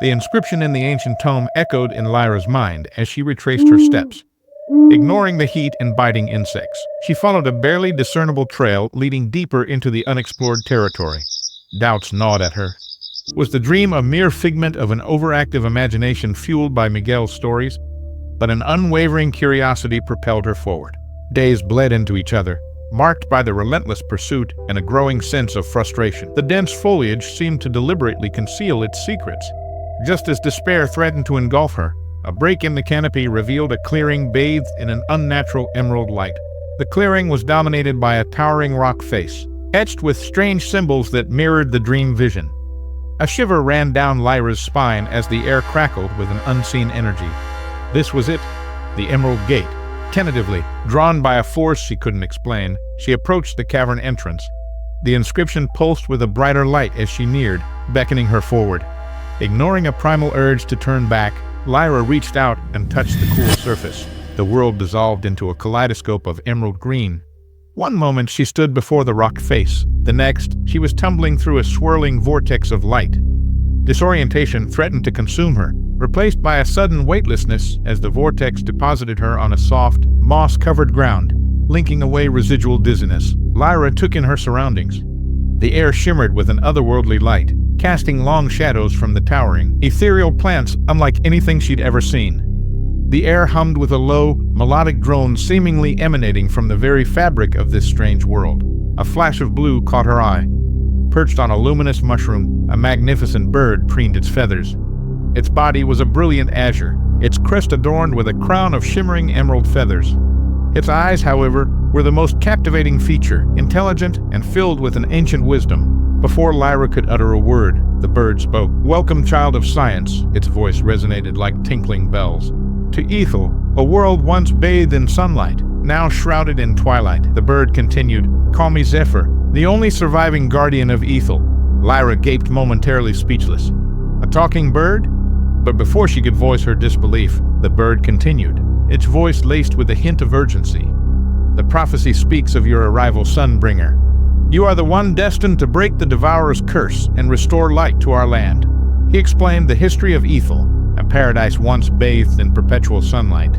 The inscription in the ancient tome echoed in Lyra's mind as she retraced her steps. Ignoring the heat and biting insects, she followed a barely discernible trail leading deeper into the unexplored territory. Doubts gnawed at her. Was the dream a mere figment of an overactive imagination fueled by Miguel's stories? But an unwavering curiosity propelled her forward. Days bled into each other, marked by the relentless pursuit and a growing sense of frustration. The dense foliage seemed to deliberately conceal its secrets. Just as despair threatened to engulf her, a break in the canopy revealed a clearing bathed in an unnatural emerald light. The clearing was dominated by a towering rock face, etched with strange symbols that mirrored the dream vision. A shiver ran down Lyra's spine as the air crackled with an unseen energy. This was it, the Emerald Gate. Tentatively, drawn by a force she couldn't explain, she approached the cavern entrance. The inscription pulsed with a brighter light as she neared, beckoning her forward. Ignoring a primal urge to turn back, Lyra reached out and touched the cool surface. The world dissolved into a kaleidoscope of emerald green. One moment she stood before the rock face. The next, she was tumbling through a swirling vortex of light. Disorientation threatened to consume her, replaced by a sudden weightlessness as the vortex deposited her on a soft, moss-covered ground, linking away residual dizziness. Lyra took in her surroundings. The air shimmered with an otherworldly light, casting long shadows from the towering, ethereal plants unlike anything she'd ever seen. The air hummed with a low, melodic drone seemingly emanating from the very fabric of this strange world. A flash of blue caught her eye. Perched on a luminous mushroom, a magnificent bird preened its feathers. Its body was a brilliant azure, its crest adorned with a crown of shimmering emerald feathers. Its eyes, however, were the most captivating feature, intelligent and filled with an ancient wisdom. Before Lyra could utter a word, the bird spoke. "Welcome, child of science," its voice resonated like tinkling bells. "To Aethel, a world once bathed in sunlight, now shrouded in twilight." The bird continued, "Call me Zephyr, the only surviving guardian of Aethel." Lyra gaped, momentarily speechless. A talking bird? But before she could voice her disbelief, the bird continued, its voice laced with a hint of urgency. "The prophecy speaks of your arrival, Sunbringer. You are the one destined to break the Devourer's curse and restore light to our land." He explained the history of Aethel, a paradise once bathed in perpetual sunlight.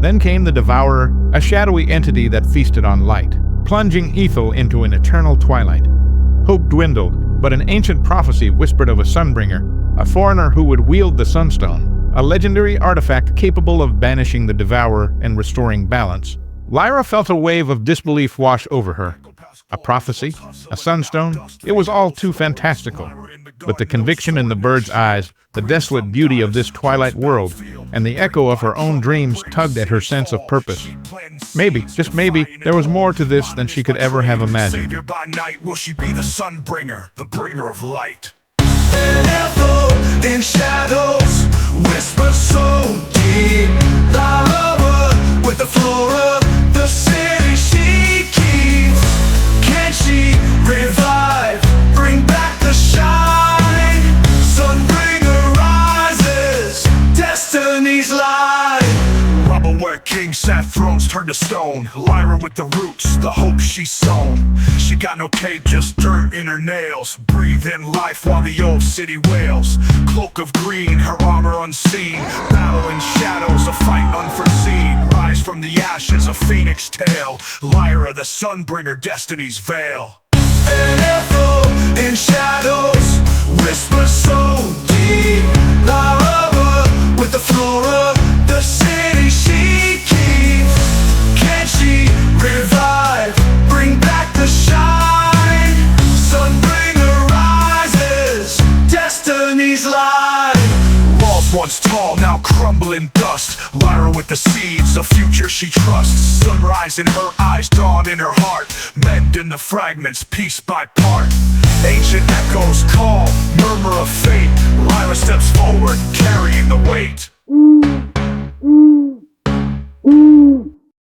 Then came the Devourer, a shadowy entity that feasted on light, plunging Aethel into an eternal twilight. Hope dwindled, but an ancient prophecy whispered of a Sunbringer, a foreigner who would wield the Sunstone, a legendary artifact capable of banishing the Devourer and restoring balance. Lyra felt a wave of disbelief wash over her. A prophecy? A Sunstone? It was all too fantastical. But the conviction in the bird's eyes, the desolate beauty of this twilight world, and the echo of her own dreams tugged at her sense of purpose. Maybe, just maybe, there was more to this than she could ever have imagined. Savior by night, will she be the Sunbringer, the bringer of light? Aethel in shadows, whisper so deep. Lyra with the flora, the city she keeps. Can she revive, bring back the shine? Sunbringer rises, destiny's light. Rubble where kings sat, thrones turned to stone. Lyra with the roots, the hope she's sown. She got no cape, just dirt in her nails. Breathe in life while the old city wails. Cloak of green, her armor unseen. Battle in shadows, a fight unforeseen. Rise from the ashes, a phoenix tale. Lyra the Sunbringer, destiny's veil. And Aethel in shadows, whisper so deep. Lyra with the flora, the city she keeps. Can she revive, bring back the shine? Sunbringer rises, destiny's light. Walls once tall, now crumble in dust. Lyra with the seeds, a future she trusts. Sunrise in her eyes, dawn in her heart. Mend in the fragments, piece by part. Ancient echoes call, murmur of fate. Lyra steps forward, carrying the weight.